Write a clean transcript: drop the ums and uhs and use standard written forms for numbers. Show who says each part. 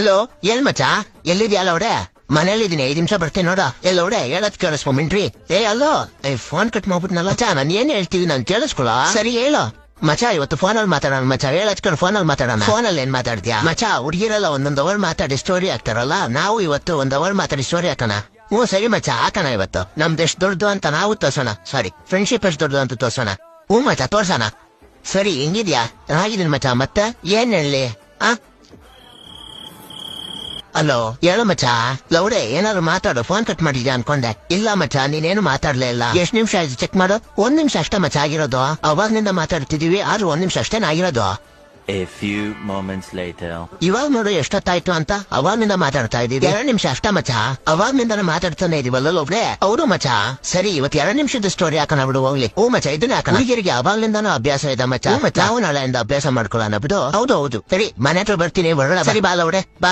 Speaker 1: Hello L ಮಚ್ಚ ಎಲ್ಲಿದ್ಯಾ ಲೌಡೆ ಮನೇಲಿದ್ದೀನಿ 5 ನಿಮಿಷ ಬರ್ತೀನಿ ನೋಡ ಎಲ್ಲೋಡೆ ಹೇಳದ್ ಕೇಳಿಸ್ಕೊ ಮಿಂಟ್ರಿ ಅಲ್ಲೋ ಫೋನ್ ಕಟ್ ಮಾಡ್ಬಿಟ್ನಲ್ಲ ಮಚ್ಚ ನಾನು ಏನ್ ಹೇಳ್ತೀವಿ ನಾನು ಕೇಳಿಸ್ಕೊಳ ಸರಿ ಹೇಳು ಮಚ ಇವತ್ತು ಫೋನಲ್ಲಿ ಮಾತಾಡೋಣ ಮಚ ಹೇಳಚ್ಕೊಂಡು ಫೋನಲ್ಲಿ ಮಾತಾಡೋಣ ಫೋನಲ್ಲಿ ಏನ್ ಮಾತಾಡ್ತೀಯಾ ಮಚ ಹುಡುಗಿರೆಲ್ಲ ಒಂದೊಂದು ಅವರ್ ಮಾತಾಡಿ ಸ್ಟೋರಿ ಹಾಕ್ತಾರಲ್ಲ ನಾವು ಇವತ್ತು 1 ಅವರ್ ಮಾತಾಡಿ ಸ್ಟೋರಿ ಹಾಕೋಣ ಸರಿ ಮಚ ಹಾಕೋಣ ಇವತ್ತು ನಮ್ದು ಎಷ್ಟು ದೊಡ್ಡದು ಅಂತ ನಾವು ತೋರ್ಸೋಣ ಸಾರಿ ಫ್ರೆಂಡ್ಶಿಪ್ ಎಷ್ಟು ದೊಡ್ಡದು ಅಂತ ತೋರ್ಸೋಣ ಮಚ ತೋರ್ಸೋಣ ಸರಿ ಹೆಂಗಿದ್ಯಾ ಚೆನ್ನಾಗಿದ್ದೀನಿ ಮಚ ಮತ್ತೆ ಏನ್ ಹೇಳಿ ಹಲೋ ಹೇಳು ಮಚ್ಚ ಲೌಡೆ ಏನಾದ್ರು ಮಾತಾಡು ಫೋನ್ ಕಟ್ ಮಾಡಿದ್ಯಾ ಅನ್ಕೊಂಡೆ ಇಲ್ಲ ಮಚ್ಚ ನೀನೇನು ಮಾತಾಡ್ಲೇ ಇಲ್ಲ ಎಷ್ಟ್ ನಿಮಿಷ ಆಯ್ತು ಚೆಕ್ ಮಾಡು 1 ನಿಮಿಷ ಅಷ್ಟೇ ಮಚ್ಚ ಆಗಿರೋದು ಅವಾಗ್ನಿಂದ ಮಾತಾಡ್ತಿದೀವಿ ಆದ್ರೂ 1 ನಿಮಿಷ ಅಷ್ಟೇ ಆಗಿರೋದು
Speaker 2: A few moments later.
Speaker 1: ಇವಾಗ ನೋಡು ಎಷ್ಟೊತ್ತಾಯ್ತು ಅಂತ ಅವಾಗ್ನಿಂದ ಮಾತಾಡ್ತಾ ಇದೀವಿ 2 ನಿಮಿಷ ಅಷ್ಟ ಮಚ್ಚ ಅವಾಗ್ನಿಂದ ಮಾತಾಡ್ತಾನೆ ಇದೀವಲ್ಲ ಒಬ್ರೆ ಹೌದು ಮಚ್ಚ ಸರಿ ಇವತ್ತು 2 ನಿಮಿಷದ ಸ್ಟೋರಿ ಹಾಕೋಣ ಬಿಡು ಹೋಗ್ಲಿ ಮಚ್ಚ ಇದನ್ನ ಹಾಕೋಣ ಹುಡುಗಿರಿಗೆ ಅವಾಗ್ಲಿಂದಾನು ಅಭ್ಯಾಸ ಇದೆ ಮಚ್ಚ ನಾವು ನಾಳೆಯಿಂದ ಅಭ್ಯಾಸ ಮಾಡ್ಕೊಳ್ಳೋಣ ಬಿಡು ಹೌದು ಸರಿ ಮನೆ ಹತ್ರ ಬರ್ತೀನಿ ಬರೋಣ ಸರಿ ಬಾ ಲೌಡೆ ಬಾ